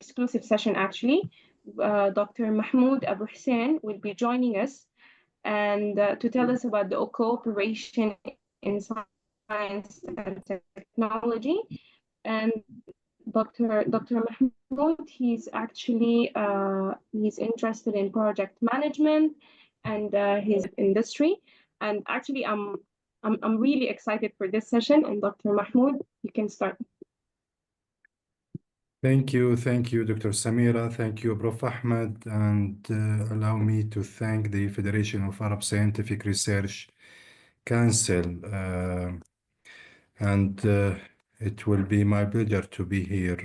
exclusive session actually. Dr. Mahmoud Abuhussein will be joining us and to tell us about the cooperation in science and technology. And Dr. Mahmoud, he's interested in project management and his industry. And actually, I'm really excited for this session. And Dr. Mahmoud, you can start. Thank you, Dr. Samira. Thank you, Prof. Ahmed, and allow me to thank the Federation of Arab Scientific Research Council. And it will be my pleasure to be here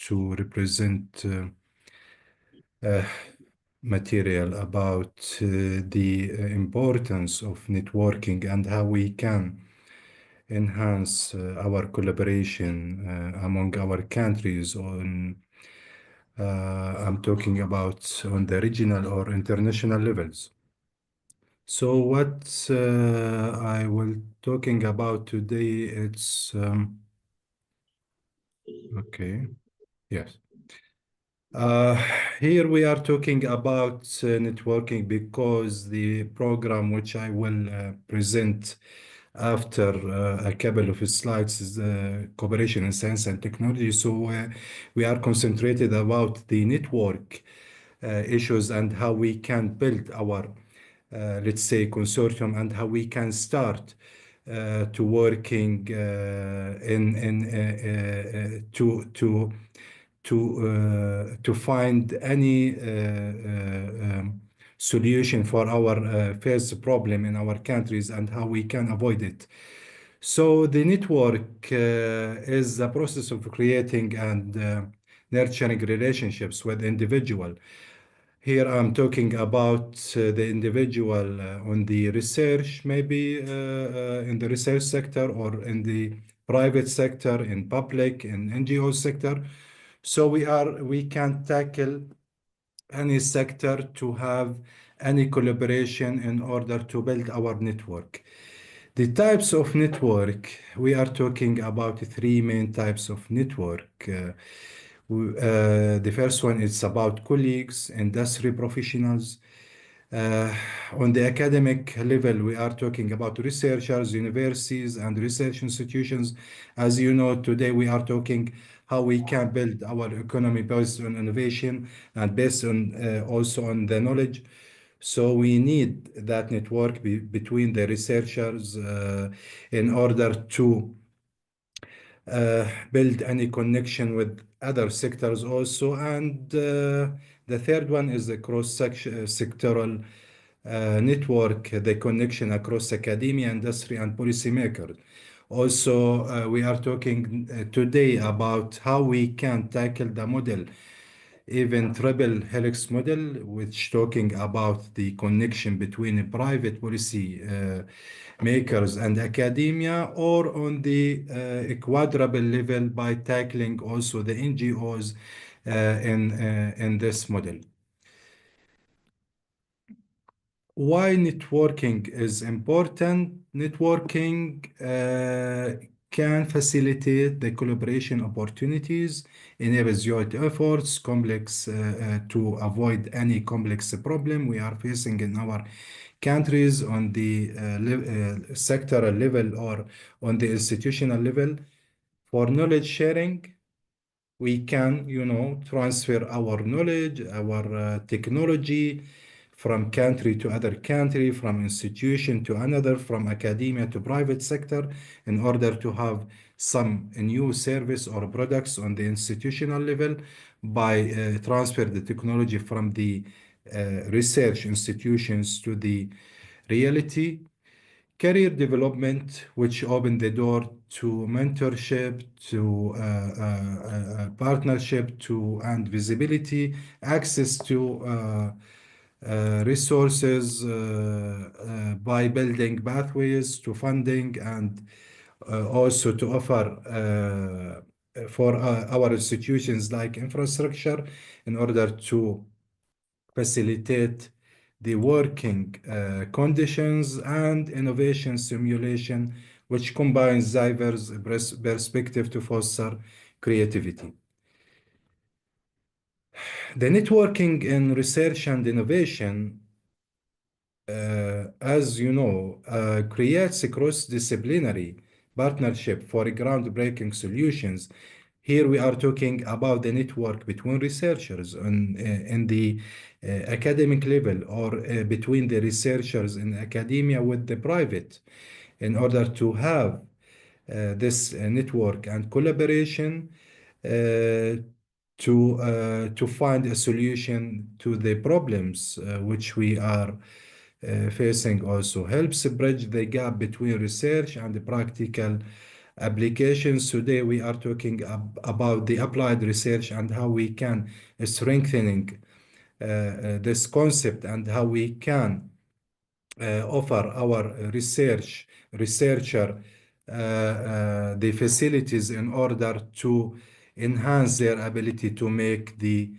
to represent material about the importance of networking and how we can enhance our collaboration among our countries I'm talking about on the regional or international levels. So what I will talking about today, it's okay. Yes. Here we are talking about networking because the program which I will present after a couple of slides is cooperation in science and technology. So we are concentrated about the network issues and how we can build our, let's say, consortium and how we can start to working to find any solution for our first problem in our countries and how we can avoid it. So the network is the process of creating and nurturing relationships with individual. Here I'm talking about the individual on the research, maybe in the research sector or in the private sector, in public, in NGO sector. So we can tackle any sector to have any collaboration in order to build our network. The types of network, we are talking about three main types of network. The first one is about colleagues, industry professionals. Uh, on the academic level, we are talking about researchers, universities, and research institutions. As you know, today we are talking how we can build our economy based on innovation and based on also on the knowledge. So we need that network between the researchers in order to build any connection with other sectors also. And the third one is the cross-sectoral network, the connection across academia, industry, and policymakers. Also, we are talking today about how we can tackle the model, even triple helix model, which talking about the connection between private policy makers and academia, or on the quadruple level by tackling also the NGOs in this model. Why networking is important? Networking can facilitate the collaboration opportunities, enables joint efforts, to avoid any complex problem we are facing in our countries on the sectoral level or on the institutional level. For knowledge sharing, we can, transfer our knowledge, our technology from country to other country, from institution to another, from academia to private sector, in order to have some new service or products on the institutional level by transfer the technology from the research institutions to the reality. Career development, which opened the door to mentorship, to partnership, to and visibility, access to resources by building pathways to funding, and also to offer for our institutions like infrastructure in order to facilitate the working conditions and innovation simulation, which combines diverse perspective to foster creativity. The networking in research and innovation, as you know, creates a cross-disciplinary partnership for groundbreaking solutions. Here we are talking about the network between researchers in the academic level, or between the researchers in academia with the private, in order to have this network and collaboration uh, to find a solution to the problems which we are facing. Also helps bridge the gap between research and the practical applications. Today we are talking about the applied research and how we can strengthening this concept, and how we can offer our researcher the facilities in order to enhance their ability to make the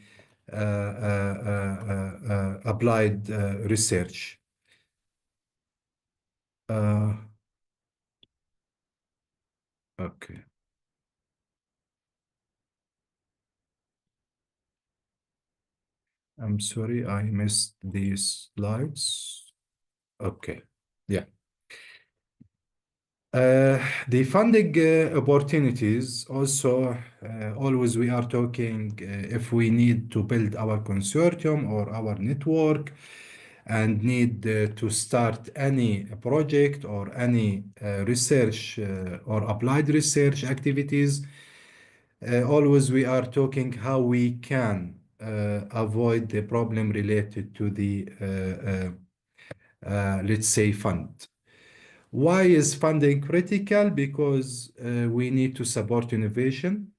applied research. Uh, okay, I'm sorry, I missed these slides. Okay, yeah. The funding opportunities also, always we are talking if we need to build our consortium or our network and need to start any project or any research or applied research activities. Always we are talking how we can avoid the problem related to the let's say fund. Why is funding critical? Because we need to support innovation,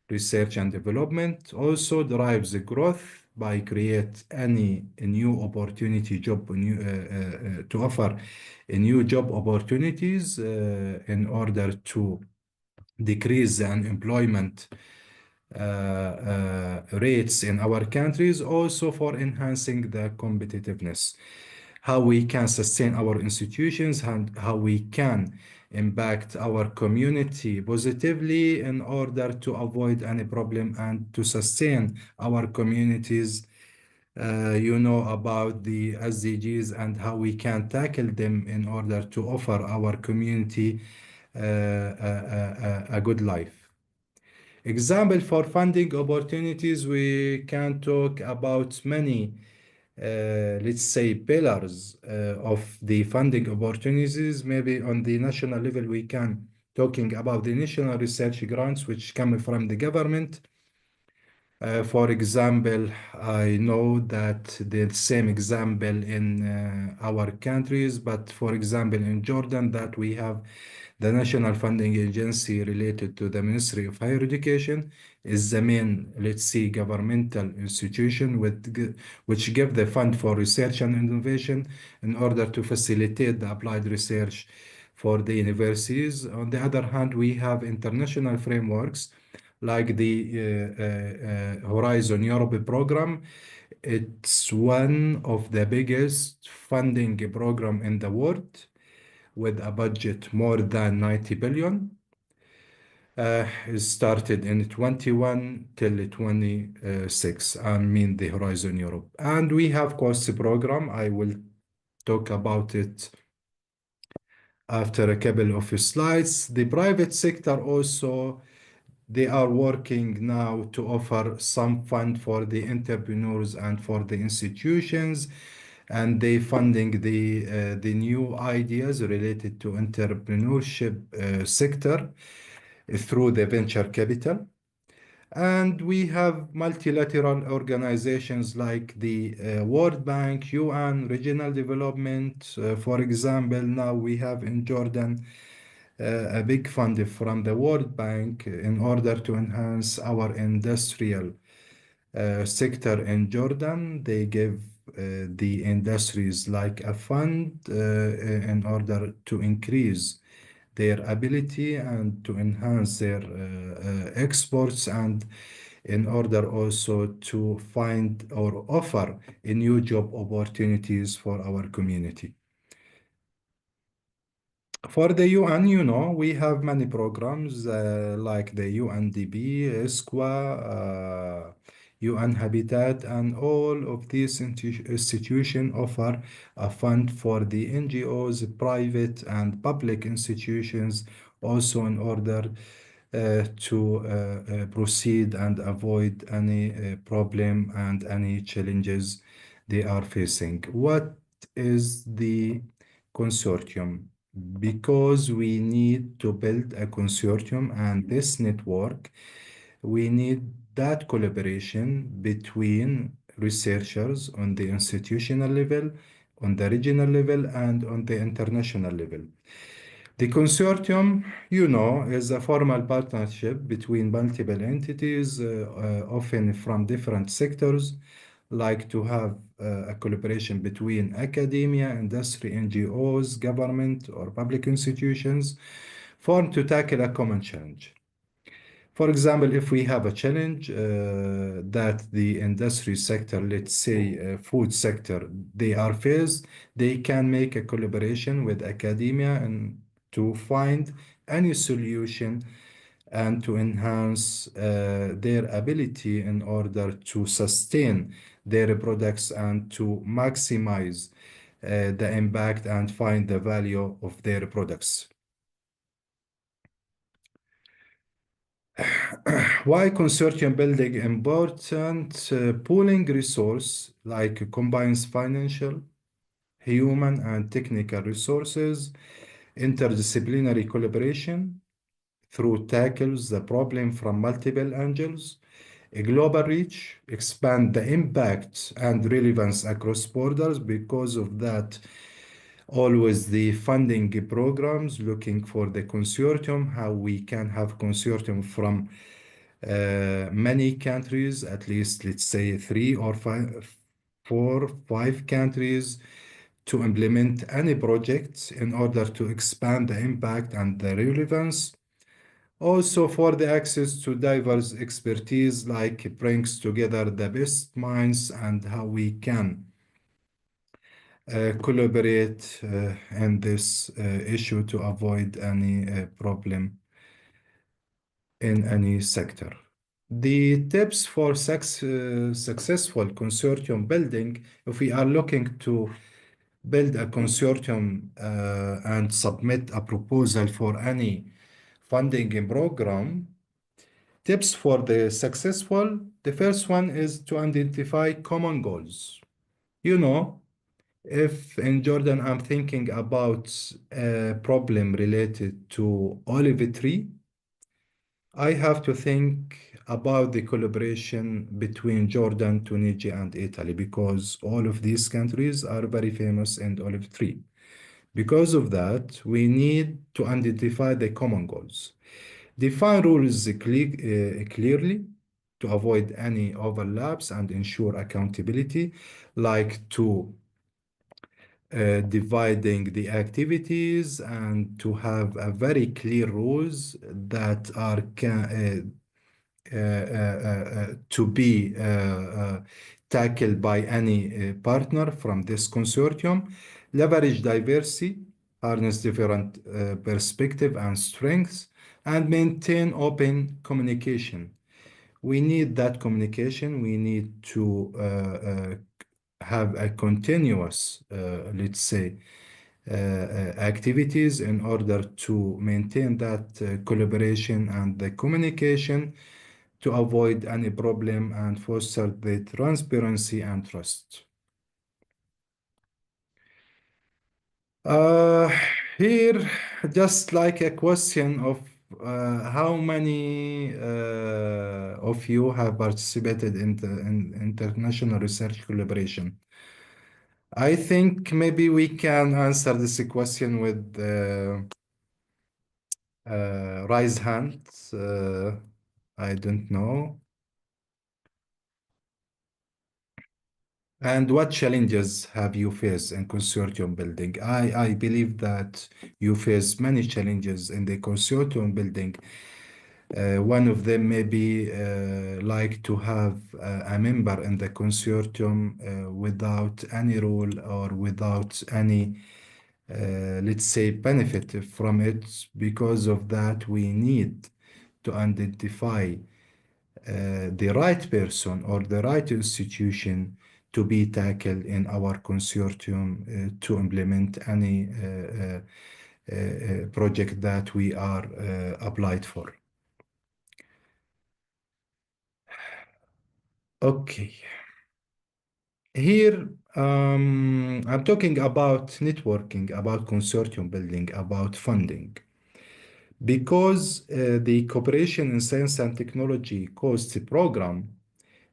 research and development. Also drives the growth by create any new opportunity job to offer a new job opportunities in order to decrease the unemployment rates in our countries, also for enhancing the competitiveness, how we can sustain our institutions, and how we can impact our community positively in order to avoid any problem and to sustain our communities. You know about the SDGs and how we can tackle them in order to offer our community a good life. Example for funding opportunities, we can talk about many, let's say, pillars of the funding opportunities. Maybe on the national level, we can talking about the national research grants, which come from the government. For example, I know that the same example in our countries, but for example, in Jordan, that we have the national funding agency related to the Ministry of Higher Education is the main, let's see, governmental institution which give the fund for research and innovation in order to facilitate the applied research for the universities. On the other hand, we have international frameworks like the Horizon Europe program. It's one of the biggest funding program in the world with a budget more than 90 billion. It started in 21 till 26, I mean the Horizon Europe. And we have course program. I will talk about it after a couple of slides. The private sector also, they are working now to offer some fund for the entrepreneurs and for the institutions, and they funding the new ideas related to entrepreneurship sector through the venture capital. And we have multilateral organizations like the World Bank, UN, regional development. For example, now we have in Jordan a big fund from the World Bank in order to enhance our industrial sector in Jordan. They give the industries like a fund in order to increase their ability and to enhance their exports, and in order also to find or offer a new job opportunities for our community. For the UN, you know, we have many programs like the UNDP, SQA, UN Habitat, and all of these institutions offer a fund for the NGOs, private and public institutions, also in order to proceed and avoid any problem and any challenges they are facing. What is the consortium? Because we need to build a consortium and this network, we need that collaboration between researchers on the institutional level, on the regional level, and on the international level. The consortium, is a formal partnership between multiple entities, often from different sectors, like to have a collaboration between academia, industry, NGOs, government, or public institutions, formed to tackle a common challenge. For example, if we have a challenge that the industry sector, let's say food sector, they are faced, they can make a collaboration with academia and to find any solution and to enhance their ability in order to sustain their products and to maximize the impact and find the value of their products. Why consortium building important? Pooling resource like combines financial, human, and technical resources, interdisciplinary collaboration through tackles the problem from multiple angles, a global reach, expand the impact and relevance across borders. Because of that, always the funding programs looking for the consortium, how we can have consortium from many countries, at least let's say 3 or 4 or 5 countries to implement any project in order to expand the impact and the relevance. Also for the access to diverse expertise, like brings together the best minds and how we can collaborate in this issue to avoid any problem in any sector. The tips for successful consortium building, if we are looking to build a consortium and submit a proposal for any funding program, tips for the successful, the first one is to identify common goals. If in Jordan I'm thinking about a problem related to olive tree, I have to think about the collaboration between Jordan, Tunisia, and Italy because all of these countries are very famous in olive tree. Because of that, we need to identify the common goals. Define rules clearly to avoid any overlaps and ensure accountability, like to dividing the activities and to have a very clear rules that are to be tackled by any partner from this consortium. Leverage diversity, harness different perspective and strengths, and maintain open communication. We need that communication. We need to have a continuous, let's say, activities in order to maintain that collaboration and the communication to avoid any problem and foster the transparency and trust. Uh, Here, just like a question of how many of you have participated in the international research collaboration? I think maybe we can answer this question with raise hands. I don't know. And what challenges have you faced in consortium building? I believe that you face many challenges in the consortium building. One of them may be like to have a member in the consortium without any role or without any, let's say, benefit from it. Because of that, we need to identify the right person or the right institution to be tackled in our consortium to implement any project that we are applied for. Okay. Here, I'm talking about networking, about consortium building, about funding. Because the Cooperation in Science and Technology COST program,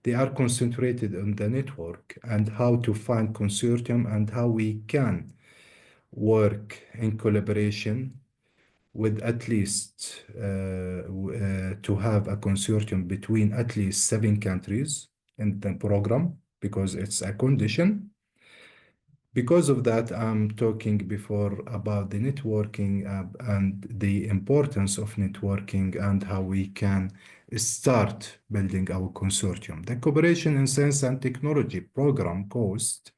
they are concentrated on the network and how to find consortium and how we can work in collaboration with at least to have a consortium between at least 7 countries in the program because it's a condition. Because of that, I'm talking before about the networking and the importance of networking and how we can start building our consortium. The Cooperation in Science and Technology program, COST,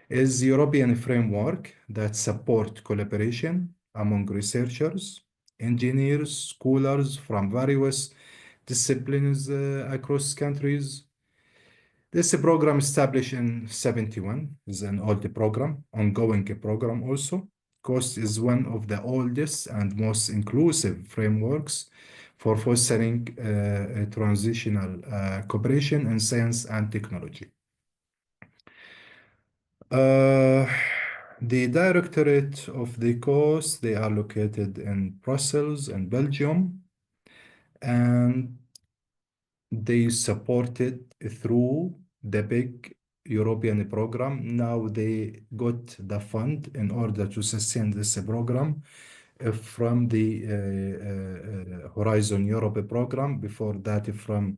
is European framework that support collaboration among researchers, engineers, scholars from various disciplines across countries. This program established in 71 is an old program, ongoing program also. COST is one of the oldest and most inclusive frameworks for fostering a transitional cooperation in science and technology. Uh, the directorate of the course, they are located in Brussels and Belgium, and they supported through the big European program. Now they got the fund in order to sustain this program from the Horizon Europe program, before that from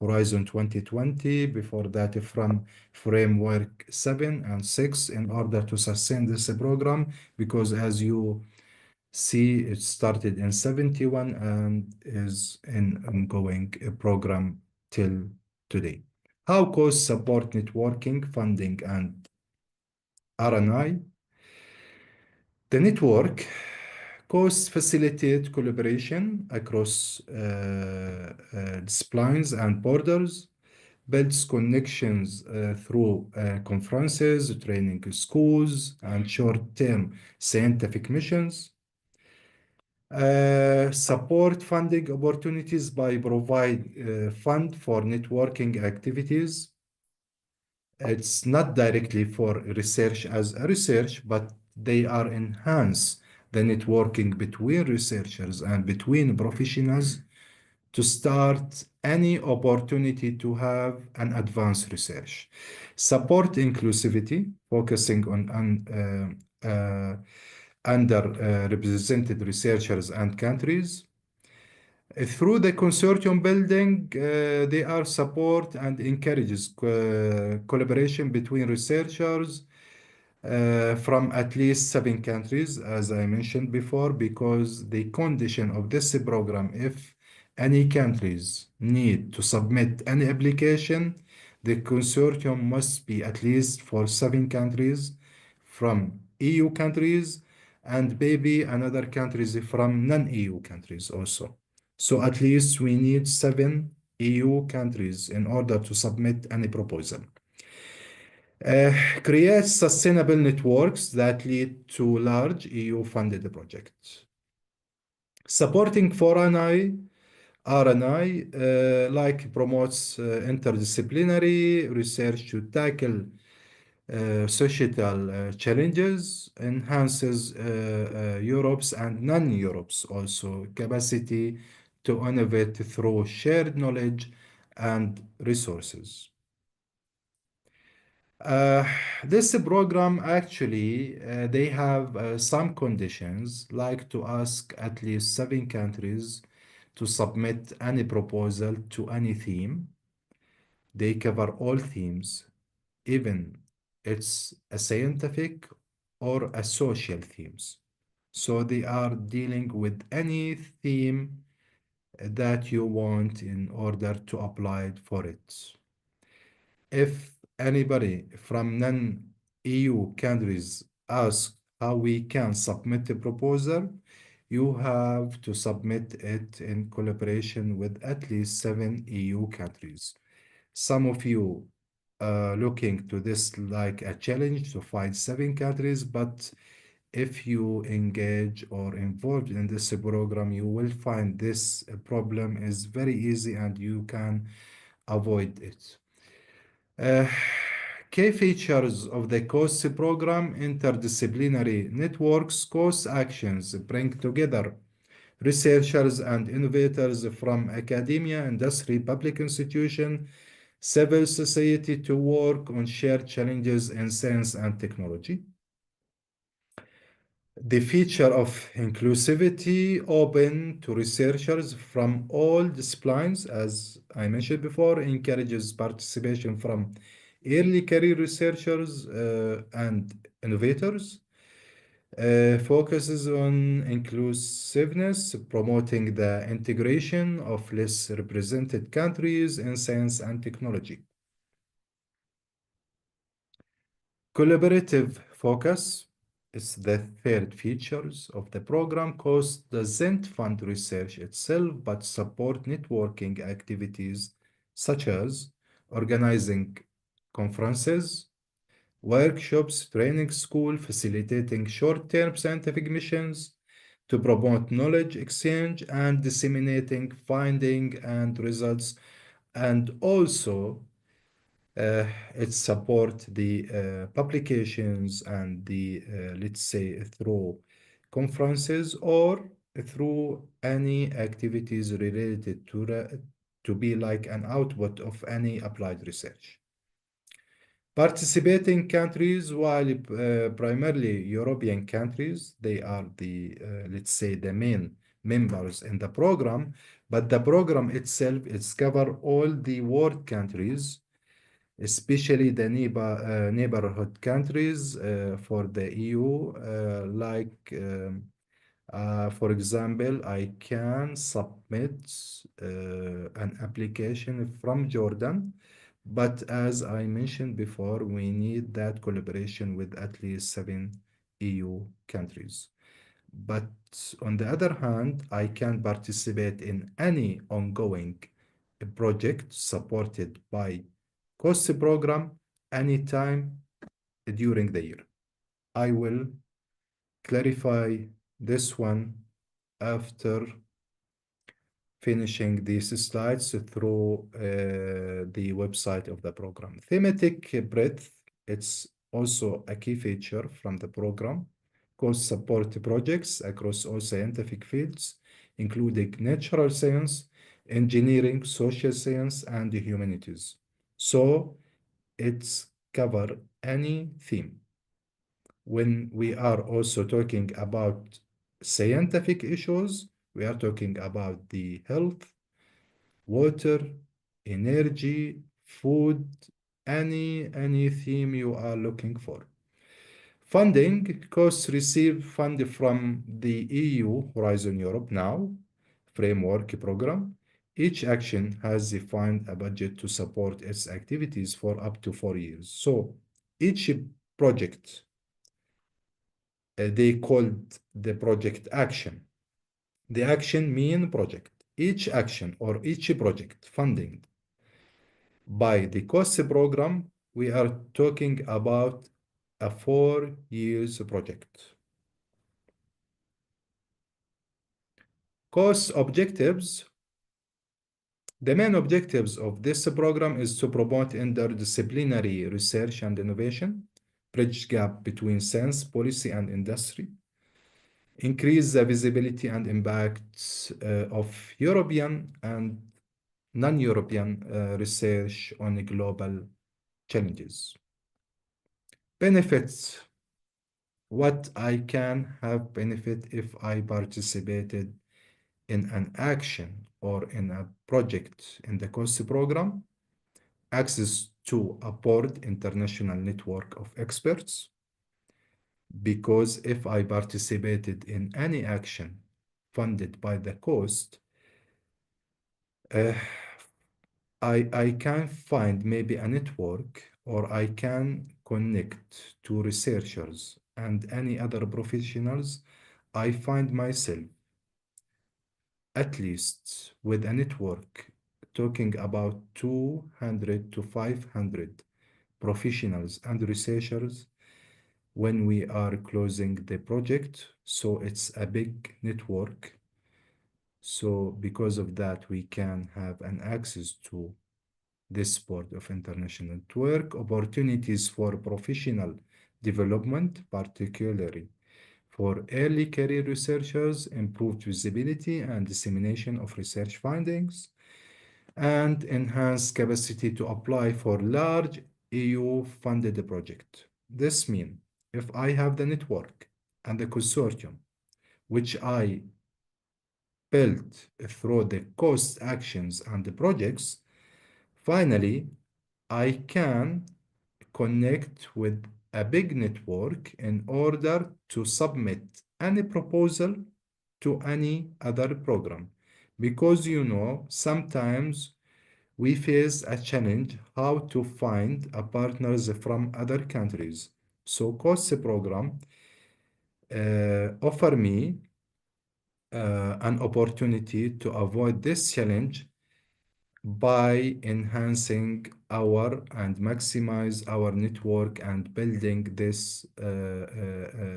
Horizon 2020, before that from Framework 7 and 6 in order to sustain this program, because as you see, it started in 71 and is an ongoing program till today. How costs support networking, funding, and R&I? The network costs facilitate collaboration across disciplines and borders, builds connections through conferences, training schools, and short-term scientific missions. Support funding opportunities by provide fund for networking activities. It's not directly for research as a research, but they are enhance the networking between researchers and between professionals to start any opportunity to have an advanced research. Support inclusivity, focusing on underrepresented researchers and countries. Through the consortium building, they are support and encourages collaboration between researchers from at least 7 countries, as I mentioned before, because the condition of this program, if any countries need to submit any application, the consortium must be at least for 7 countries from EU countries and maybe another countries from non-EU countries also. So at least we need 7 EU countries in order to submit any proposal. Create sustainable networks that lead to large EU-funded projects. Supporting foreign R&I like promotes interdisciplinary research to tackle societal challenges, enhances Europe's and non-Europe's also capacity to innovate through shared knowledge and resources. Uh, this program actually, they have some conditions, like to ask at least 7 countries to submit any proposal to any theme. They cover all themes, even it's a scientific or a social themes. So they are dealing with any theme that you want in order to apply for it. If anybody from non-EU countries ask how we can submit a proposal, you have to submit it in collaboration with at least 7 EU countries. Some of you looking to this like a challenge to find 7 countries, but if you engage or involved in this program, you will find this problem is very easy and you can avoid it. Uh, Key features of the COSE program: interdisciplinary networks. COSE actions bring together researchers and innovators from academia, industry, public institution, civil society to work on shared challenges in science and technology. The feature of inclusivity, open to researchers from all disciplines, as I mentioned before, encourages participation from early career researchers and innovators, focuses on inclusiveness, promoting the integration of less represented countries in science and technology. Collaborative focus is the third features of the program. COST doesn't fund research itself, but support networking activities such as organizing conferences, workshops, training school, facilitating short-term scientific missions to promote knowledge exchange and disseminating finding and results, and also it support the publications and the let's say through conferences or through any activities related to be like an output of any applied research. Participating countries, while primarily European countries, they are the let's say the main members in the program, but the program itself is cover all the world countries, especially the neighborhood countries for the EU, for example, I can submit an application from Jordan, but as I mentioned before, we need that collaboration with at least 7 EU countries. But on the other hand, I can participate in any ongoing project supported by COSE program anytime during the year. I will clarify this one after finishing these slides through the website of the program. Thematic breadth, it's also a key feature from the program. COSE support projects across all scientific fields, including natural science, engineering, social science, and the humanities. So it's cover any theme. When we are also talking about scientific issues, we are talking about the health, water, energy, food, any theme you are looking for. Funding: costs receive fund from the EU Horizon Europe Now framework program. Each action has defined a budget to support its activities for up to 4 years. So each project they called the project action. The action mean project. Each action or each project funding by the COSE program, we are talking about a 4 years project. COSE objectives. The main objectives of this program is to promote interdisciplinary research and innovation, bridge gap between science, policy, and industry, increase the visibility and impact of European and non-European research on global challenges. Benefits: what I can have benefit if I participated in an action or in a project in the COSE program: access to a broad international network of experts, because if I participated in any action funded by the cost, uh, I can find maybe a network or I can connect to researchers and any other professionals. I find myself at least with a network talking about 200 to 500 professionals and researchers when we are closing the project. So it's a big network. So because of that, we can have an access to this board of international network, opportunities for professional development, particularly for early career researchers, improved visibility and dissemination of research findings, and enhanced capacity to apply for large EU-funded projects. This means if I have the network and the consortium, which I built through the cost actions and the projects, finally, I can connect with a big network in order to submit any proposal to any other program. Because sometimes we face a challenge how to find a partners from other countries. So COSE program offer me an opportunity to avoid this challenge by enhancing our and maximize our network and building this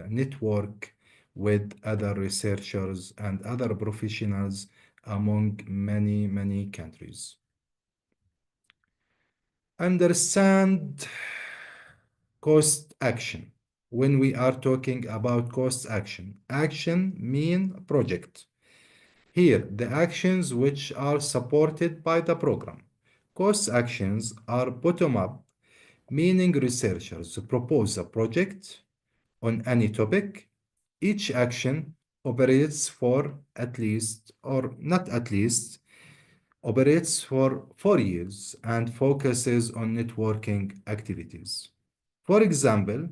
network with other researchers and other professionals among many, many countries. Understand cost action. When we are talking about cost action, action mean project. Here, the actions which are supported by the program. Cost actions are bottom-up, meaning researchers propose a project on any topic. Each action operates for at least, or not at least, operates for 4 years and focuses on networking activities. For example,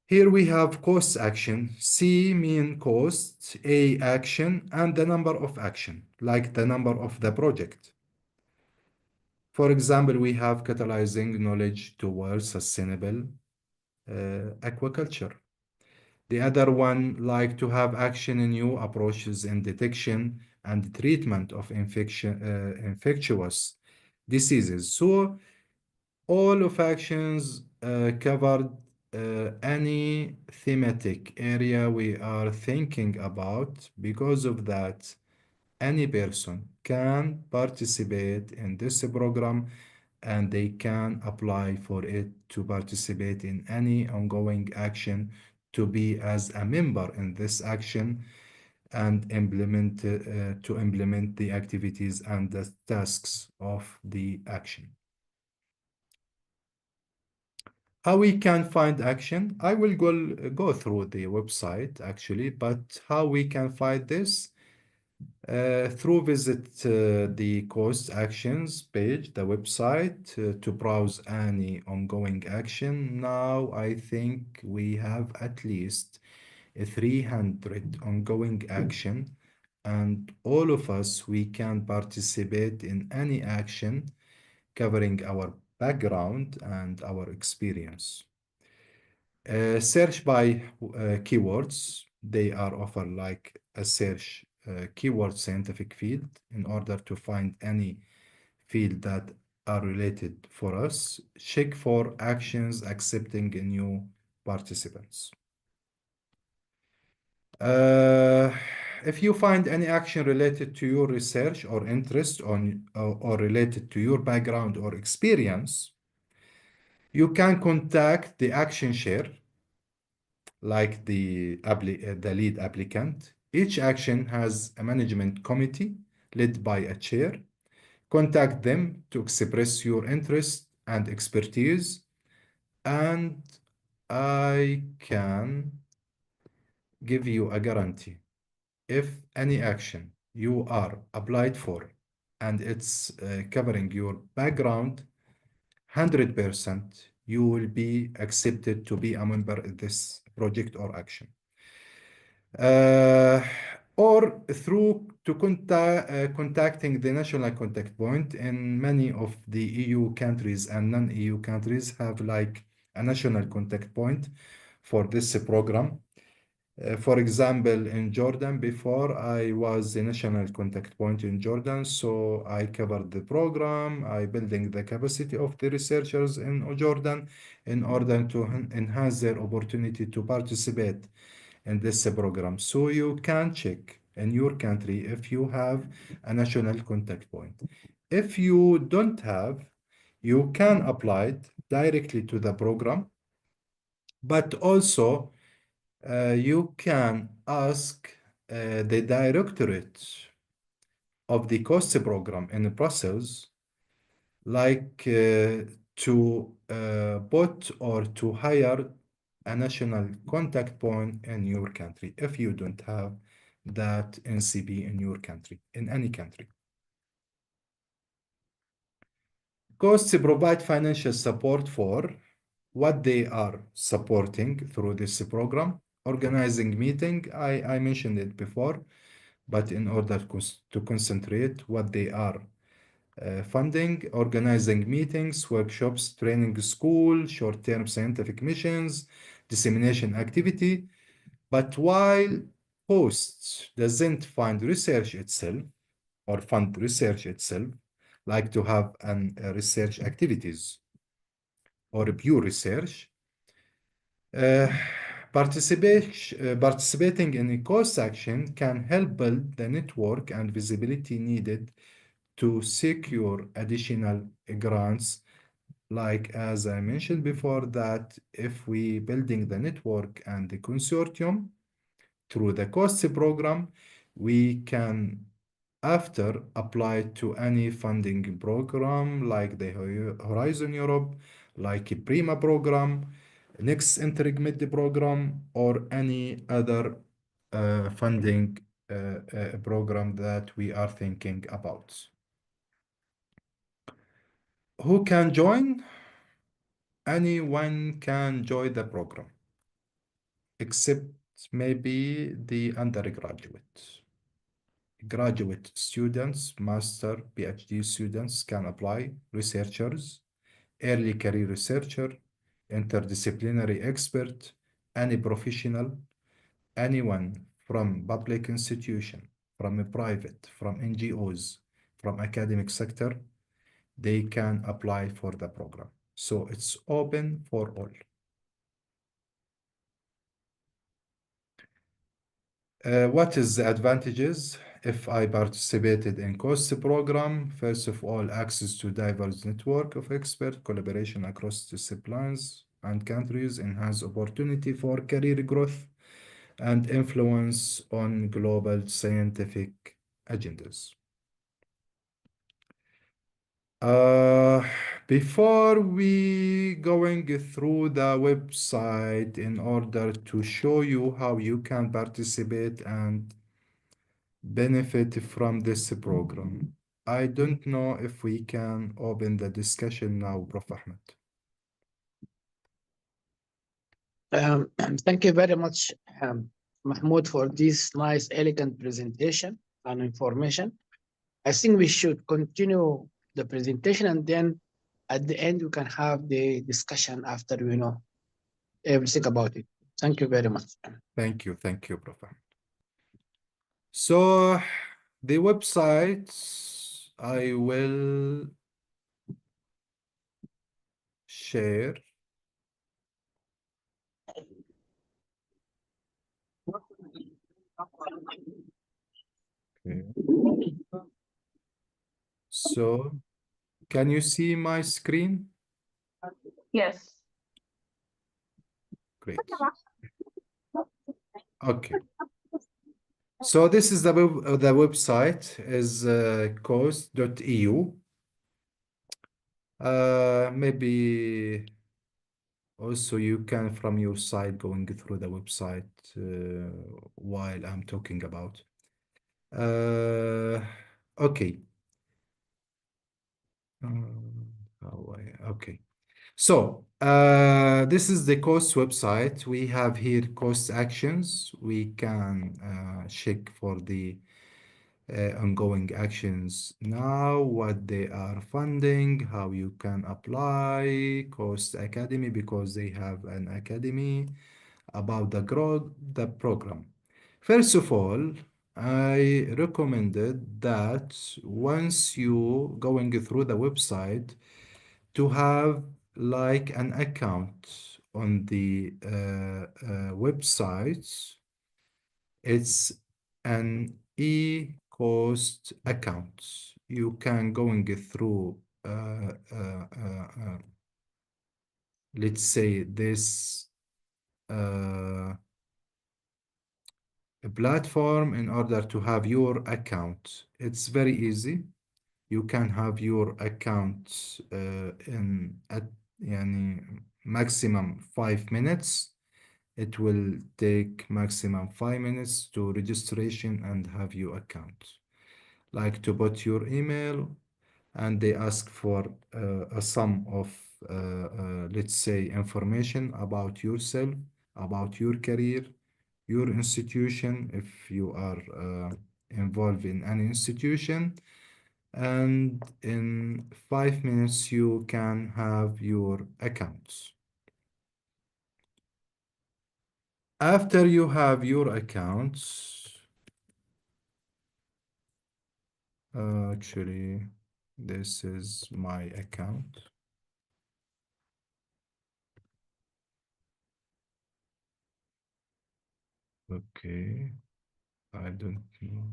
here we have cost action, C mean cost, A action, and the number of action, like the number of the project. For example, we have catalyzing knowledge towards sustainable aquaculture. The other one, like to have action in new approaches in detection and treatment of infectious diseases. So all of actions covered any thematic area we are thinking about. Because of that, any person can participate in this program and they can apply for it to participate in any ongoing action to be as a member in this action and to implement the activities and the tasks of the action. How we can find action? I will go through the website actually, but how we can find this? Through visit the cost actions page, the website, to browse any ongoing action. Now I think we have at least 300 ongoing action, and all of us, we can participate in any action covering our background and our experience. Search by keywords. They are offer like a search keyword scientific field in order to find any field that are related for us. Check for actions accepting new participants. If you find any action related to your research or interest or related to your background or experience, you can contact the action share, like the lead applicant. Each action has a management committee led by a chair. Contact them to express your interest and expertise, and I can give you a guarantee. If any action you are applied for and it's covering your background, 100% you will be accepted to be a member of this project or action. Uh, or through to contacting the national contact point. In many of the EU countries and non-EU countries have like a national contact point for this program. For example, in Jordan, before I was the national contact point in Jordan, so I covered the program, I building the capacity of the researchers in Jordan in order to enhance their opportunity to participate in this program. So you can check in your country if you have a national contact point. If you don't have, you can apply it directly to the program, but also you can ask the directorate of the COST program in Brussels, like to put or to hire a national contact point in your country if you don't have that NCP in your country, in any country. COST provide financial support for what they are supporting through this program. Organizing meeting, I mentioned it before, but in order to concentrate what they are funding, organizing meetings, workshops, training school, short-term scientific missions, dissemination activity. But while posts doesn't fund research itself or fund research itself, like to have an research activities or pure research, uh, participating in a course action can help build the network and visibility needed to secure additional grants. Like as I mentioned before, that if we building the network and the consortium through the cost program, we can after apply to any funding program like the Horizon Europe, like a Prima program, Next Interreg program, or any other funding program that we are thinking about. Who can join? Anyone can join the program, except maybe the undergraduate. Graduate students, master, PhD students can apply, researchers, early career researcher, interdisciplinary expert, any professional, anyone from public institution, from a private, from NGOs, from academic sector, they can apply for the program. So it's open for all. What is the advantages if I participated in COST program? First of all, access to diverse network of expert, collaboration across disciplines and countries, enhance opportunity for career growth, and influence on global scientific agendas. Uh, Before we going through the website in order to show you how you can participate and benefit from this program, I don't know if we can open the discussion now, Prof. Ahmed. Thank you very much, Mahmoud, for this nice, elegant presentation and information. I think we should continue the presentation, and then at the end we can have the discussion after we know everything about it. Thank you very much. Thank you, Prof. Ahmed. So the website I will share. Okay. So can you see my screen? Yes. Great. Okay. So this is the website is coast.eu. Maybe also you can from your side going through the website while I'm talking about. Okay. Okay. So this is the cost website. We have here cost actions. We can check for the ongoing actions now, what they are funding, how you can apply, Cost Academy because they have an academy, about the program. First of all, I recommended that once you going through the website to have like an account on the websites. It's an e-cost account. You can going through let's say this uh, platform in order to have your account. It's very easy. You can have your account in at يعني maximum 5 minutes. It will take maximum 5 minutes to registration and have your account. Like to put your email, and they ask for a sum of let's say information about yourself, about your career, your institution if you are involved in any institution, and in 5 minutes you can have your accounts. After you have your accounts, actually, this is my account. Okay, I don't know.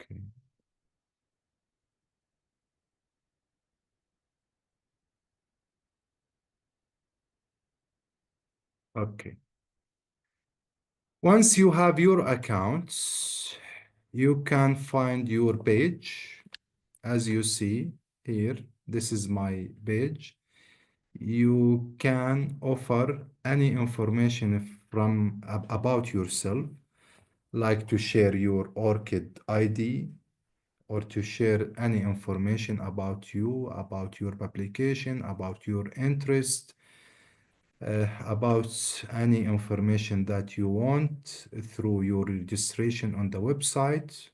Okay. Okay. Once you have your accounts, you can find your page. As you see here, this is my page. You can offer any information from about yourself, like to share your ORCID ID or to share any information about you, about your publication, about your interest, about any information that you want through your registration on the website.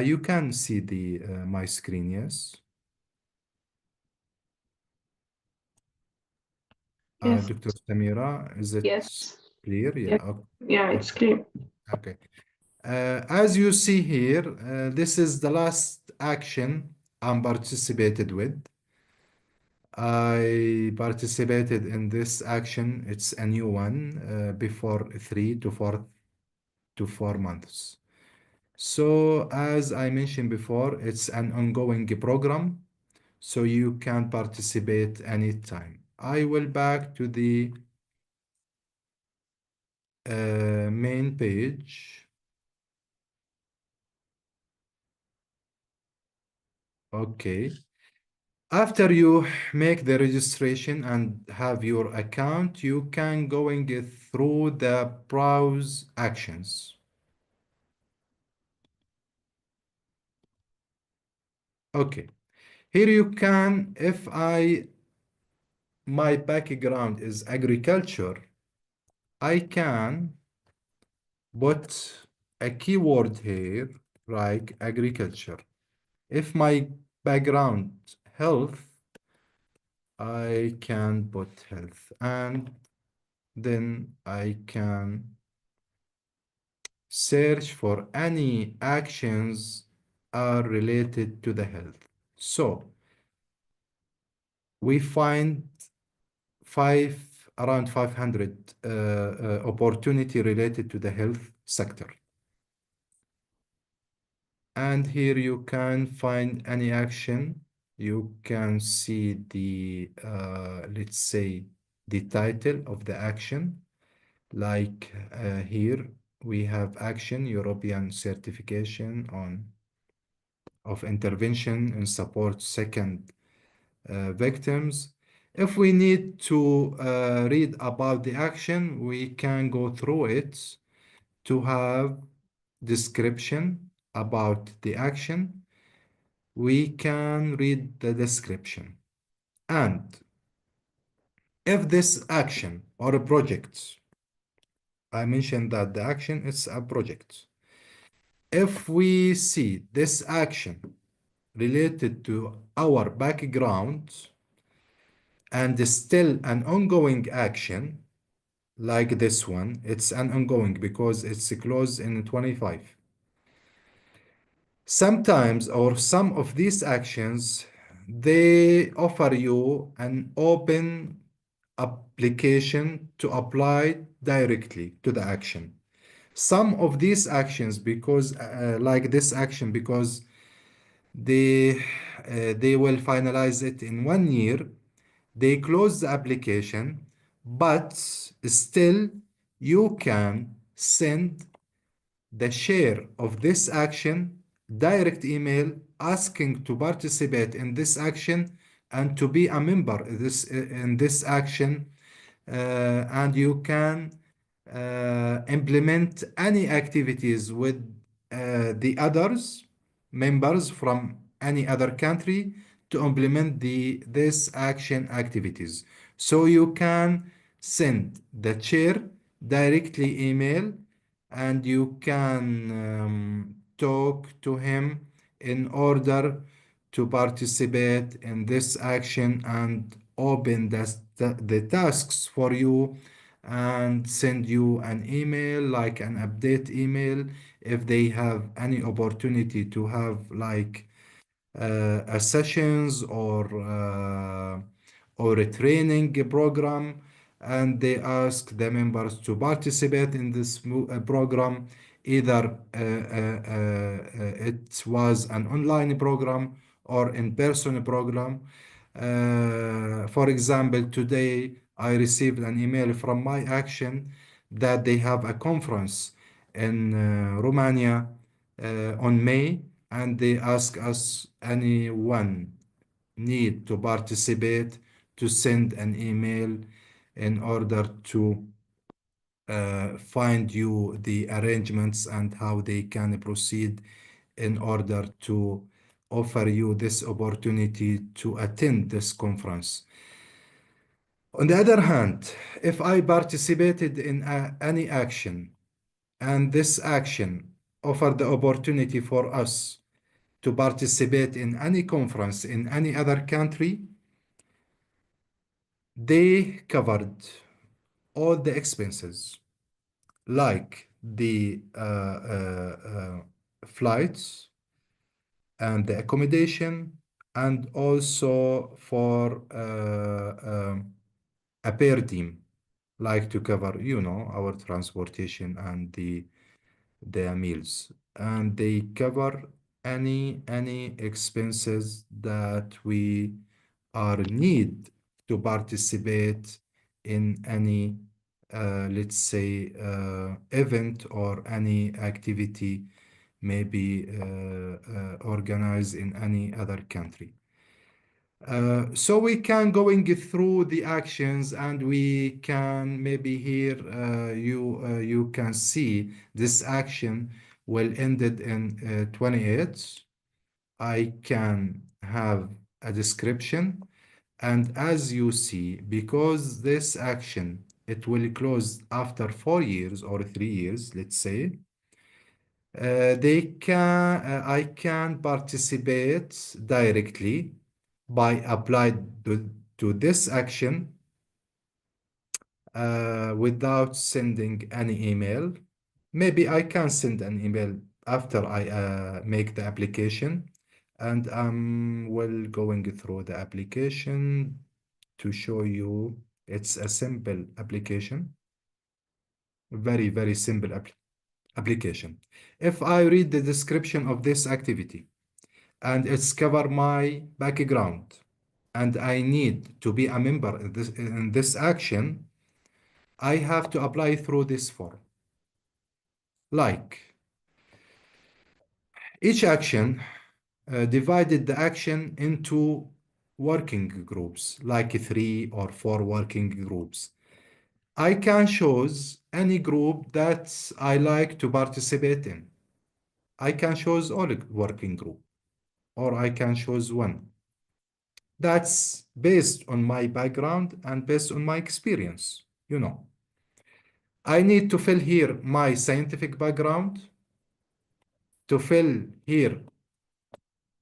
You can see the my screen, yes. Yes. Dr. Samira, is it Yes. clear? Yes. Yeah. Yeah, it's clear. Okay. As you see here, this is the last action I'm participated with. I participated in this action. It's a new one before 3 to 4 months. So as I mentioned before, it's an ongoing program, so you can participate anytime. I will back to the main page. Okay. After you make the registration and have your account, you can going through the browse actions. Okay. Here you can, if my background is agriculture, I can put a keyword here, like agriculture. If my background health, I can put health, and then I can search for any actions are related to the health. So we find around 500 opportunity related to the health sector. And here you can find any action. You can see the, let's say, the title of the action. Like here, we have action, European certification of intervention and support second victims. If we need to read about the action, we can go through it to have description about the action. We can read the description. And if this action or a project, I mentioned that the action is a project. If we see this action related to our background and still an ongoing action, like this one, it's an ongoing because it's closed in 25. Sometimes, or some of these actions, they offer you an open application to apply directly to the action. Some of these actions, because like this action, because they they will finalize it in 1 year, they close the application, but still you can send the share of this action direct email asking to participate in this action and to be a member in this action, and you can implement any activities with the others members from any other country to implement this action activities. So you can send the chair directly email, and you can talk to him in order to participate in this action and open the tasks for you and send you an email, like an update email, if they have any opportunity to have like a sessions or a training program, and they ask the members to participate in this program. Either it was an online program or in-person program. For example, today I received an email from my action that they have a conference in Romania on May, and they ask us anyone need to participate to send an email in order to find you the arrangements and how they can proceed in order to offer you this opportunity to attend this conference. On the other hand, if I participated in any action and this action offered the opportunity for us to participate in any conference in any other country, they covered all the expenses, like the flights and the accommodation, and also for a pair team, like to cover, our transportation and the meals, and they cover any expenses that we are need to participate in any let's say event or any activity maybe organized in any other country. So we can going through the actions, and we can maybe here you can see this action will ended in 28. I can have a description, and as you see, because this action it will close after 4 years or 3 years, let's say, I can participate directly by applying to this action without sending any email. Maybe I can send an email after I make the application, and I'm well going through the application to show you. It's a simple application, very, very simple application. If I read the description of this activity and it's cover my background, and I need to be a member in this action, I have to apply through this form. Like each action divided the action into working groups, like 3 or 4 working groups. I can choose any group that I like to participate in. I can choose all working group, or I can choose one. That's based on my background and based on my experience. I need to fill here my scientific background, to fill here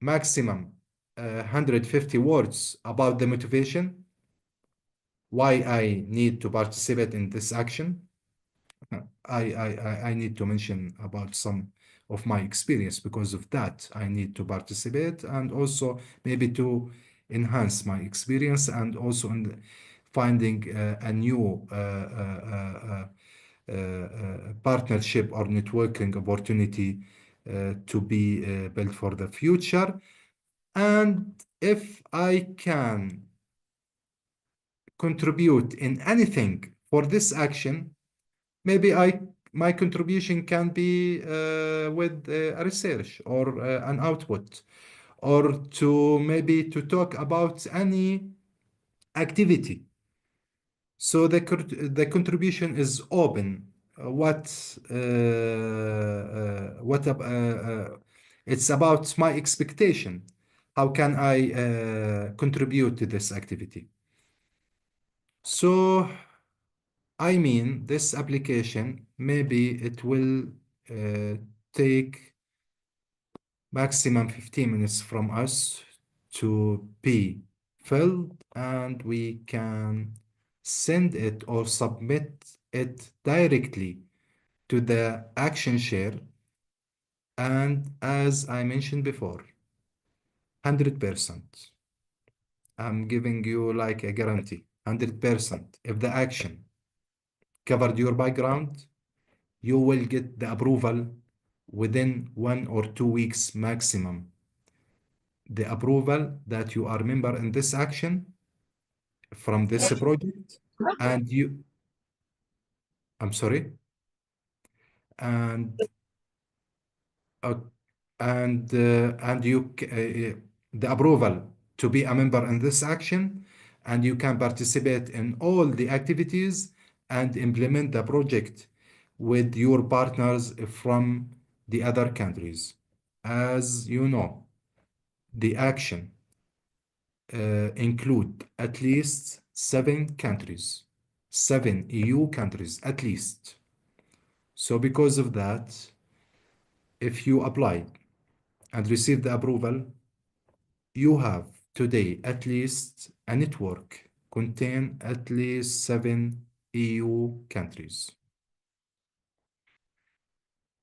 maximum 150 words about the motivation, why I need to participate in this action. I need to mention about some of my experience. Because of that, I need to participate, and also maybe to enhance my experience, and also in finding a new partnership or networking opportunity to be built for the future. And if I can contribute in anything for this action, maybe my contribution can be with a research or an output, or to maybe to talk about any activity. So the contribution is open. It's about my expectation. How can I contribute to this activity? So I mean, this application, maybe it will uh, take maximum 15 minutes from us to be filled, and we can send it or submit it directly to the action share. And as I mentioned before, 100%. I'm giving you like a guarantee, 100%. If the action covered your background, you will get the approval within 1 or 2 weeks maximum. The approval that you are member in this action from this project, and I'm sorry, and uh, the approval to be a member in this action, and you can participate in all the activities and implement the project with your partners from the other countries. As you know, the action include at least 7 countries, 7 EU countries at least. So because of that, if you apply and receive the approval, you have today at least a network contain at least 7 EU countries.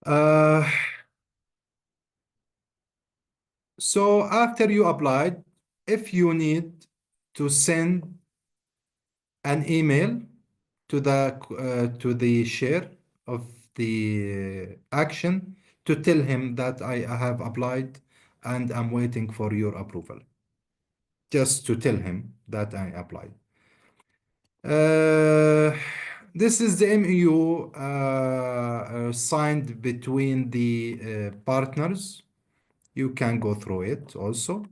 Uh, so after you applied, if you need to send an email to the share of the action to tell him that I have applied and I'm waiting for your approval. Just to tell him that I applied. This is the MOU signed between the partners. You can go through it also.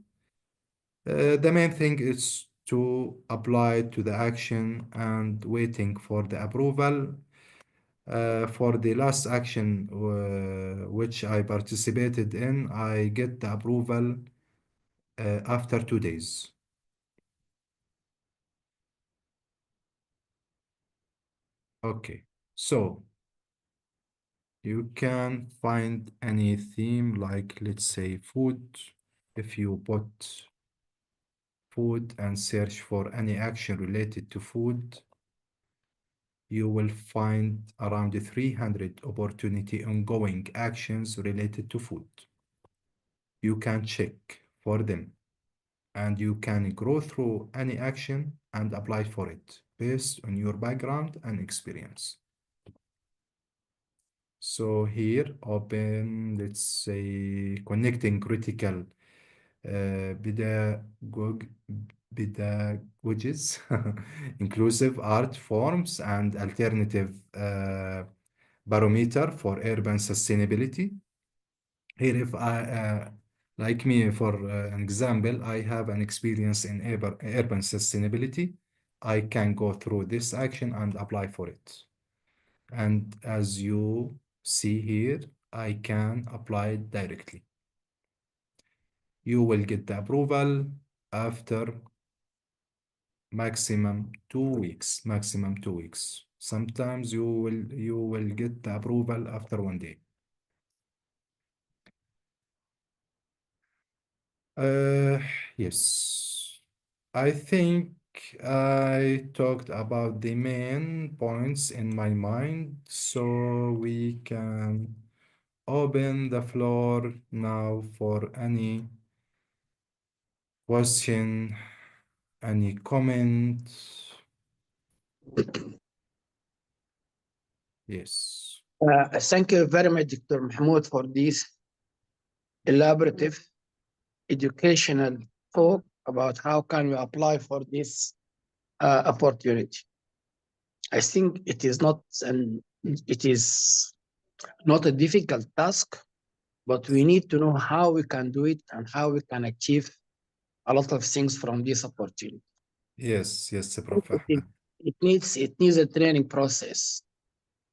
The main thing is to apply to the action and waiting for the approval. For the last action which I participated in, I get the approval after 2 days. Okay, so you can find any theme like, let's say, food. If you put food and search for any action related to food, you will find around 300 opportunity ongoing actions related to food. You can check for them, and you can go through any action and apply for it based on your background and experience. So here, open, let's say, connecting critical pedagogies, inclusive art forms, and alternative barometer for urban sustainability. Here, if like me, for an example, I have an experience in urban sustainability. I can go through this action and apply for it. And as you see here, I can apply it directly. You will get the approval after maximum 2 weeks, maximum 2 weeks. Sometimes you will get the approval after 1 day. Uh, yes, I think I talked about the main points in my mind, so we can open the floor now for any question, any comment. Yes. Thank you very much, Dr. Mahmoud, for this elaborative educational talk about how can we apply for this opportunity. I think it is not a difficult task, but we need to know how we can do it and how we can achieve a lot of things from this opportunity. Yes, Prof. It, Ahmed. it needs a training process.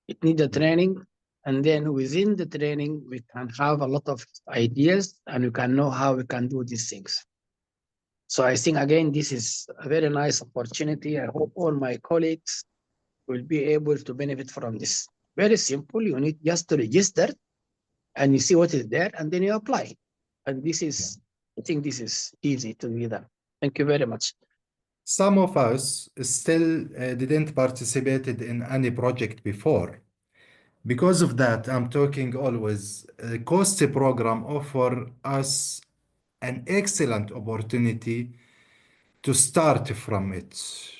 It needs a Yeah. training, and then within the training, we can have a lot of ideas and we can know how we can do these things. So I think again, this is a very nice opportunity. I hope all my colleagues will be able to benefit from this. Very simple. You need just to register and you see what is there and then you apply. And this is, I think this is easy to be done. Thank you very much. Some of us still didn't participated in any project before. Because of that, I'm talking always, COST program offer us an excellent opportunity to start from it,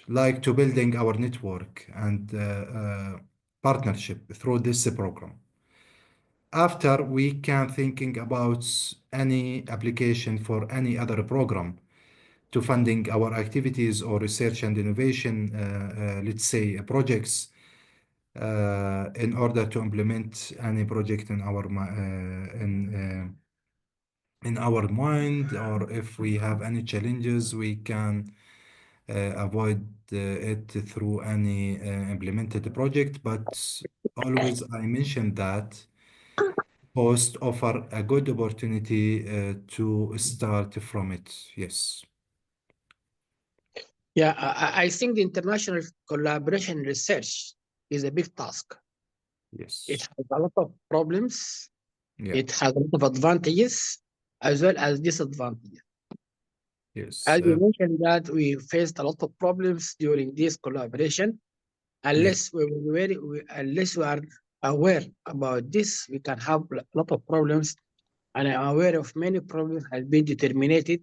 like to building our network and partnership through this program. After, we can thinking about any application for any other program to funding our activities or research and innovation, let's say projects, in order to implement any project in in our mind, or if we have any challenges, we can avoid it through any implemented project. But always I mention that post offer a good opportunity to start from it. Yes. Yeah, I think the international collaboration research is a big task. It Yes. has a lot of problems. Yeah. It has a lot of advantages as well as disadvantages. Yes. As you mentioned that we faced a lot of problems during this collaboration. Yeah. Unless we are aware about this, we can have a lot of problems. And I'm aware of many problems has been determined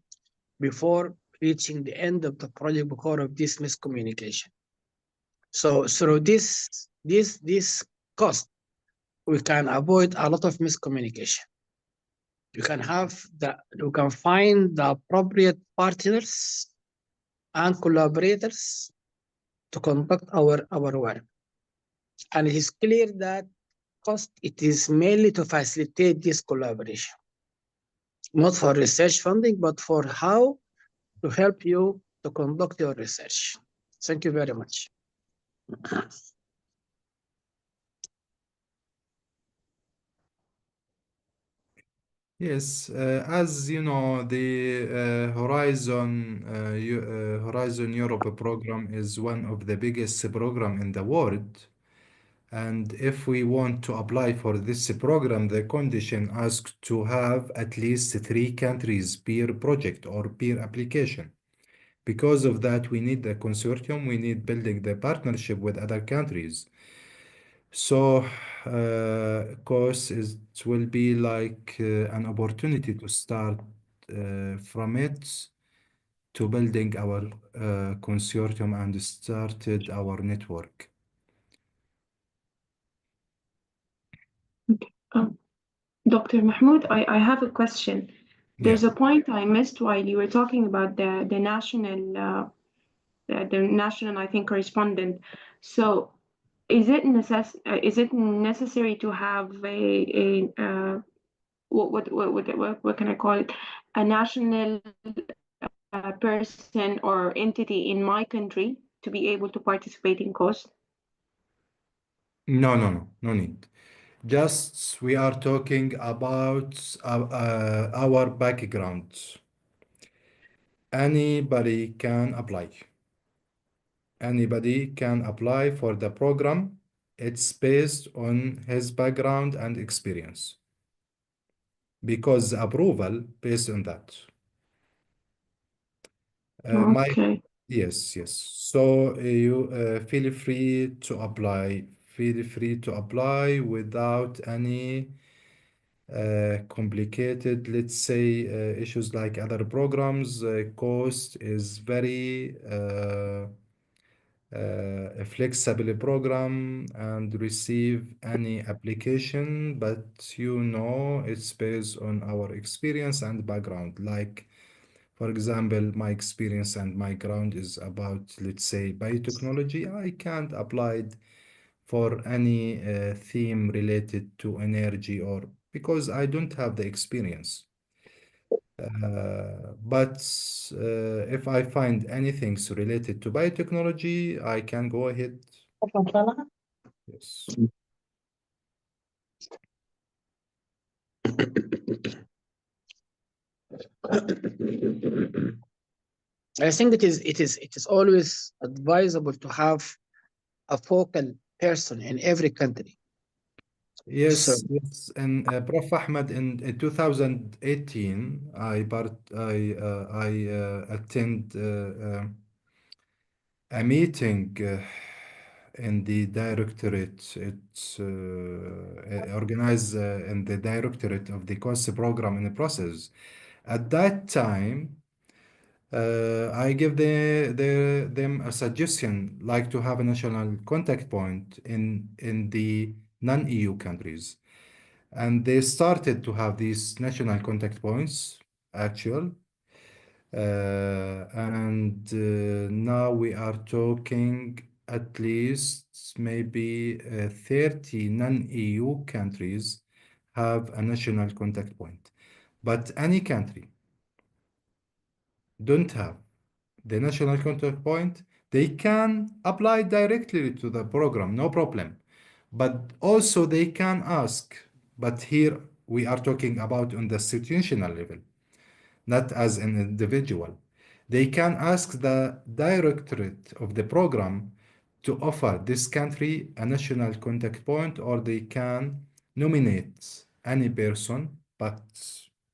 before reaching the end of the project because of this miscommunication. So through this cost, we can avoid a lot of miscommunication. We can find the appropriate partners and collaborators to conduct our work. And it is clear that cost it is mainly to facilitate this collaboration, not for research funding, but for how to help you to conduct your research. Thank you very much. Yes, as you know, the Horizon Europe program is one of the biggest program in the world. And if we want to apply for this program, the condition asks to have at least 3 countries per project or per application. Because of that, we need the consortium, we need building the partnership with other countries. So, course is it will be like an opportunity to start from it to building our consortium and started our network. Um, Dr. Mahmoud, I have a question. Yeah. There's a point I missed while you were talking about the national, I think, correspondent. So, is it necessary to have what can I call it? A national person or entity in my country to be able to participate in cost? No need. Just we are talking about our background. Anybody can apply. Anybody can apply for the program. It's based on his background and experience because the approval based on that. My Okay. Yes, yes. So you feel free to apply. Feel free to apply without any complicated, let's say, issues like other programs. Cost is very a flexible program and receive any application, but it's based on our experience and background. Like, for example, my experience and my ground is about, let's say, biotechnology. I can't apply it for any theme related to energy or because I don't have the experience. But if I find anything related to biotechnology, I can go ahead. Yes. I think it is always advisable to have a focal person in every country. So Yes, yes. And Prof. Ahmed, in 2018, I attend a meeting in the directorate. It's organized in the directorate of the course program in the process. At that time, I give them a suggestion, like to have a national contact point in the non-EU countries. And they started to have these national contact points, actual. And now we are talking at least maybe 30 non-EU countries have a national contact point. But any country don't have the national contact point, they can apply directly to the program, no problem. But also they can ask, but here we are talking about on the institutional level, not as an individual. They can ask the directorate of the program to offer this country a national contact point, or they can nominate any person, but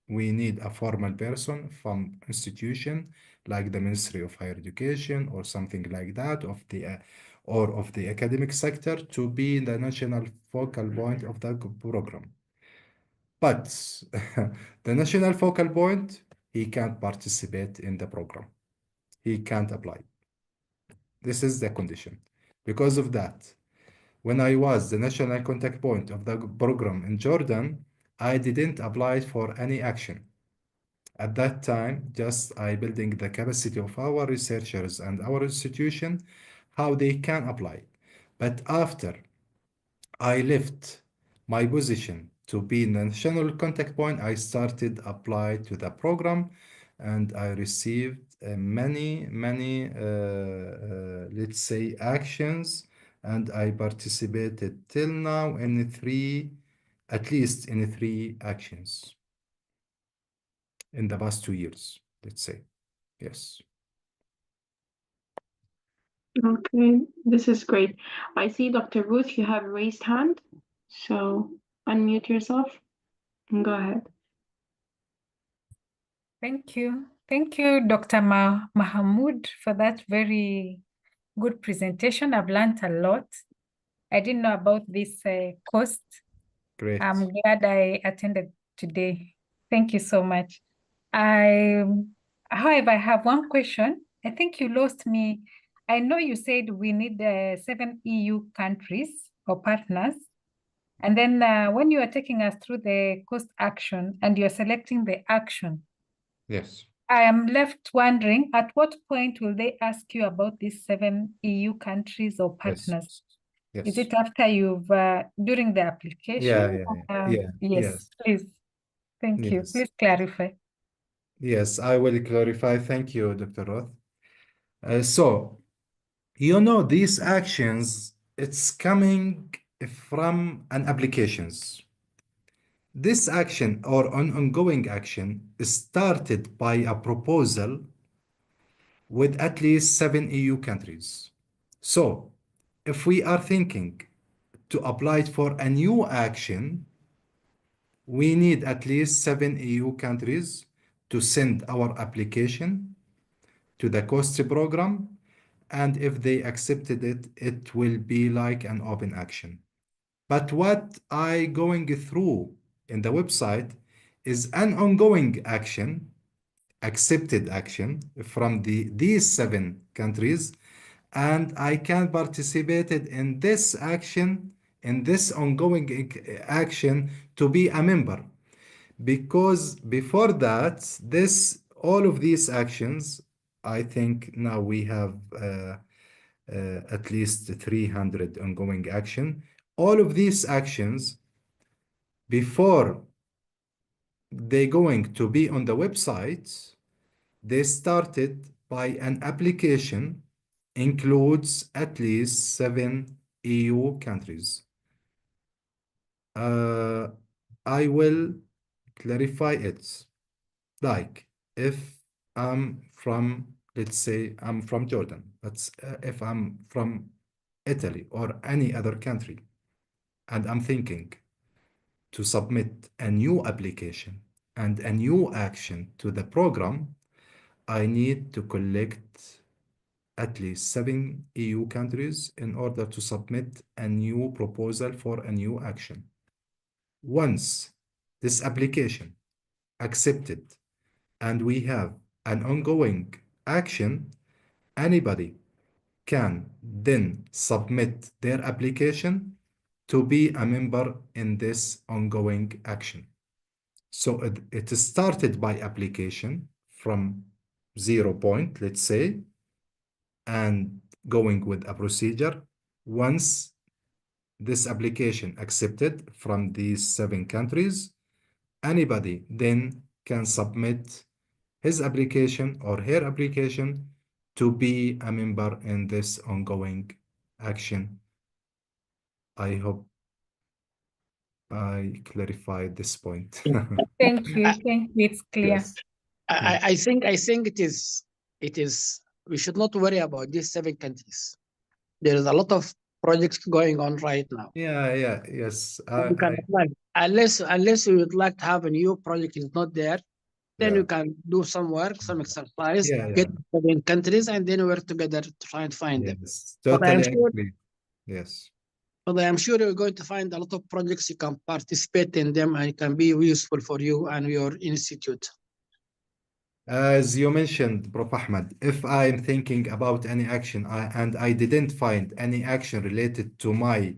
we need a formal person from institution like the Ministry of Higher Education or something like that of the or of the academic sector to be the national focal point of the program. But the national focal point, he can't participate in the program. He can't apply. This is the condition. Because of that, when I was the national contact point of the program in Jordan, I didn't apply for any action. At that time, just I building the capacity of our researchers and our institution, how they can apply. But after I left my position to be national contact point, I started apply to the program and I received many, let's say, actions, and I participated till now in three, at least in three actions in the past 2 years, let's say. Yes. Okay, this is great. I see Dr. Ruth, you have a raised hand. So unmute yourself and go ahead. Thank you. Thank you, Dr. Mahmoud, for that very good presentation. I've learned a lot. I didn't know about this course. Great. I'm glad I attended today. Thank you so much. However, I have one question. I think you lost me. I know you said we need 7 EU countries or partners. And then when you are taking us through the cost action and you're selecting the action, Yes. I am left wondering, at what point will they ask you about these 7 EU countries or Yes. partners? Is Yes. it after you've, during the Yeah, application? yeah. Yes, Yes. please. Thank you. Yes. Please clarify. Yes, I will clarify. Thank you, Dr. Roth. So, these actions, it's coming from an applications. This action or an ongoing action is started by a proposal with at least 7 EU countries. So, if we are thinking to apply for a new action, we need at least 7 EU countries to send our application to the cost program. And if they accepted it, it will be like an open action. But what I going through in the website is an ongoing action, accepted action from these 7 countries, and I can participate in this action, in this ongoing action to be a member. Because before that, all of these actions, I think now we have at least 300 ongoing action. All of these actions, before they going to be on the website, they started by an application includes at least 7 EU countries. I will clarify it. Like if I'm from, let's say I'm from Jordan, if I'm from Italy or any other country, and I'm thinking to submit a new application and a new action to the program, I need to collect at least 7 EU countries in order to submit a new proposal for a new action. Once this application accepted and we have an ongoing action, anybody can then submit their application to be a member in this ongoing action. So it started by application from 0 point, let's say, and going with a procedure. Once this application accepted from these 7 countries, anybody then can submit his application or her application to be a member in this ongoing action. I hope I clarified this point. Thank you. Thank you. It's clear. Yes. I think it is we should not worry about these 7 countries. There is a lot of projects going on right now. Yes. You can apply. Unless you would like to have a new project is not there, then you can do some work, some exercise, get 7 countries, and then work together to try and find them. Yes, But I am totally sure, agree. Yes. but I am sure you're going to find a lot of projects you can participate in them, and it can be useful for you and your institute. As you mentioned, Prof. Ahmed, if I'm thinking about any action and I didn't find any action related to my,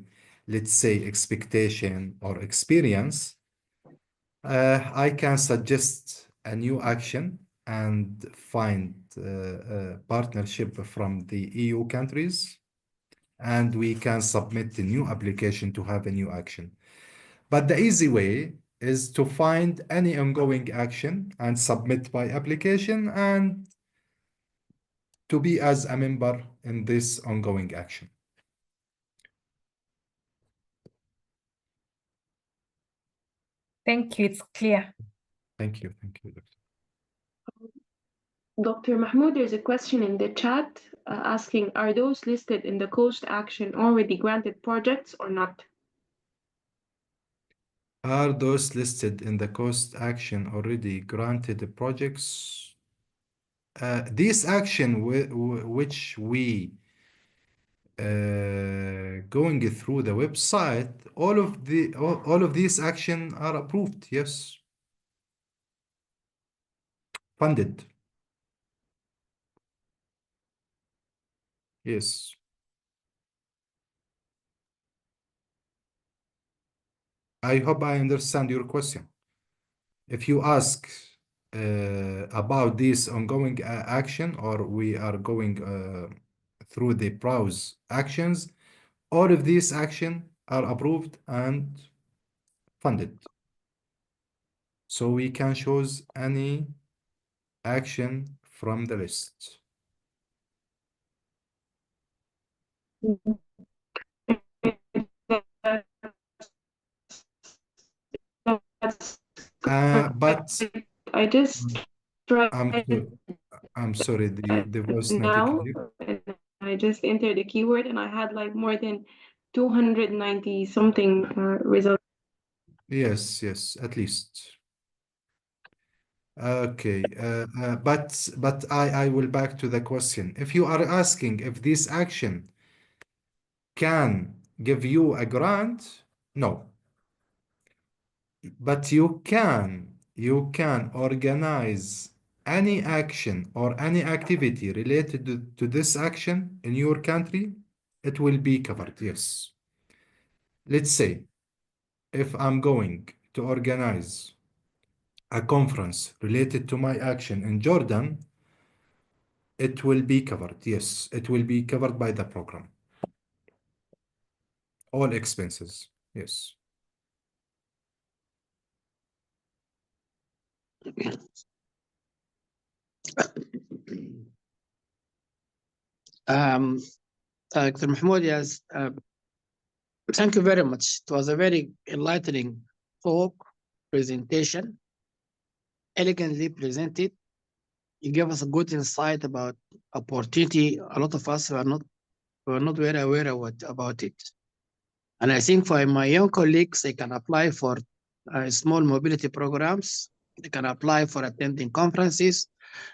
let's say, expectation or experience, I can suggest a new action and find a partnership from the EU countries, and we can submit the new application to have a new action. But the easy way is to find any ongoing action and submit by application and to be as a member in this ongoing action. Thank you. It's clear. Thank you. Thank you, Doctor. Dr. Mahmoud, there's a question in the chat asking, are those listed in the coast action already granted projects or not? Are those listed in the cost action already granted projects? This action which we going through the website, all of these action are approved, yes. Funded. Yes. I hope I understand your question. If you ask about this ongoing action, or we are going through the browse actions, all of these action are approved and funded. So we can choose any action from the list. But I just tried I'm sorry, the voice not now, clear. and I just entered the keyword and I had like more than 290 something results. Yes, at least. Okay, but I will back to the question. If you are asking if this action can give you a grant, no. But you can organize any action or any activity related to this action in your country, it will be covered, yes. Let's say if I'm going to organize a conference related to my action in Jordan, it will be covered. Yes, it will be covered by the program. All expenses. Yes. Dr. Mahmoud, yes, thank you very much. It was a very enlightening talk, presentation, elegantly presented. You gave us a good insight about opportunity. A lot of us were not very aware of about it. And I think for my young colleagues, they can apply for small mobility programs. They can apply for attending conferences.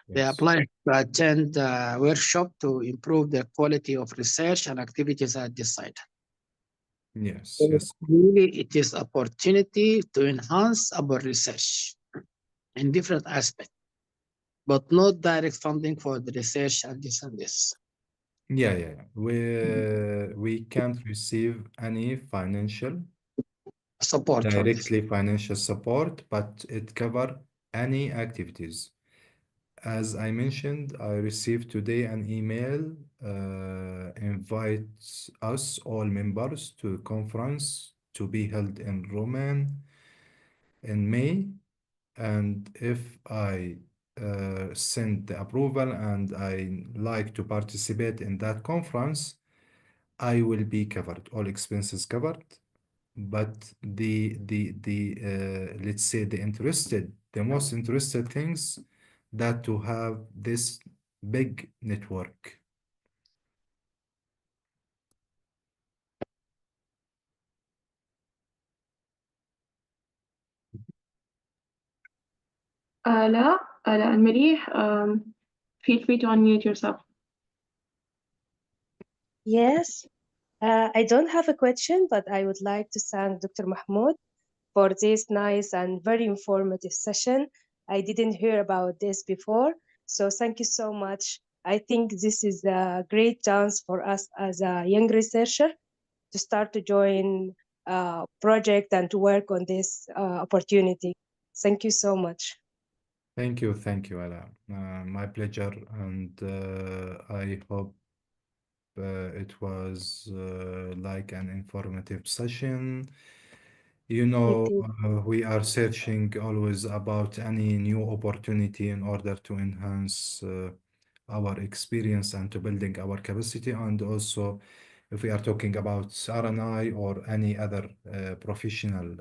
They Yes. apply to attend workshop to improve the quality of research and activities at this site. Yes. So Yes. really, it is opportunity to enhance our research in different aspects, but not direct funding for the research and this and this. Yeah. We can't receive any Support for this. directly financial support, but it cover any activities. As I mentioned, I received today an email invites us all members to a conference to be held in Roman in May. And if I send the approval and I like to participate in that conference, I will be covered, all expenses covered. But let's say the most interested things that to have this big network. آلاء المليح feel free to unmute yourself. Yes, I don't have a question, but I would like to thank Dr. Mahmoud for this nice and very informative session. I didn't hear about this before, so thank you so much. I think this is a great chance for us as a young researcher to start to join a project and to work on this opportunity. Thank you so much. Thank you, Ala. My pleasure, and I hope it was like an informative session. You know, we are searching always about any new opportunity in order to enhance our experience and to building our capacity. And also, if we are talking about R&I or any other professional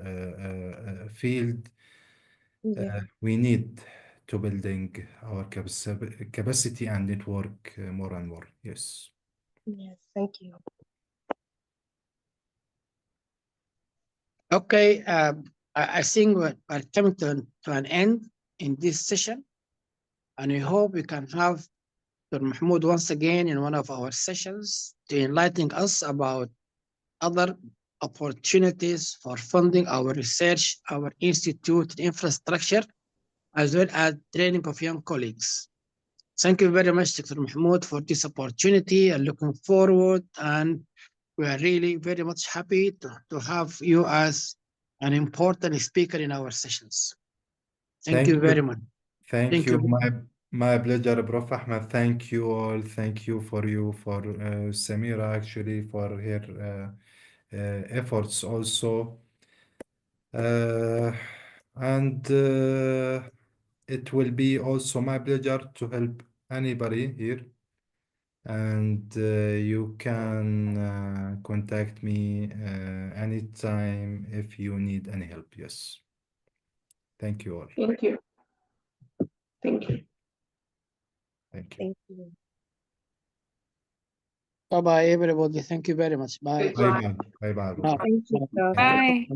field, we need to building our capacity and network more and more. Yes. Yes, thank you. Okay, I think we're coming to an end in this session, and we hope we can have Dr. Mahmoud once again in one of our sessions to enlighten us about other opportunities for funding our research, our institute infrastructure, as well as training of young colleagues. Thank you very much, Dr. Mahmoud, for this opportunity and looking forward. And we are really very much happy to have you as an important speaker in our sessions. Thank you very much. Thank you. you. My pleasure, Prof. Ahmed. Thank you all. Thank you for Samira actually for her efforts also. And it will be also my pleasure to help anybody here. And you can contact me anytime if you need any help. Yes. Thank you all. Thank you. Thank you. Thank you. Thank you. Bye-bye, everybody. Thank you very much. Bye. Bye bye. Bye bye. Bye. Thank you, Prof. Bye.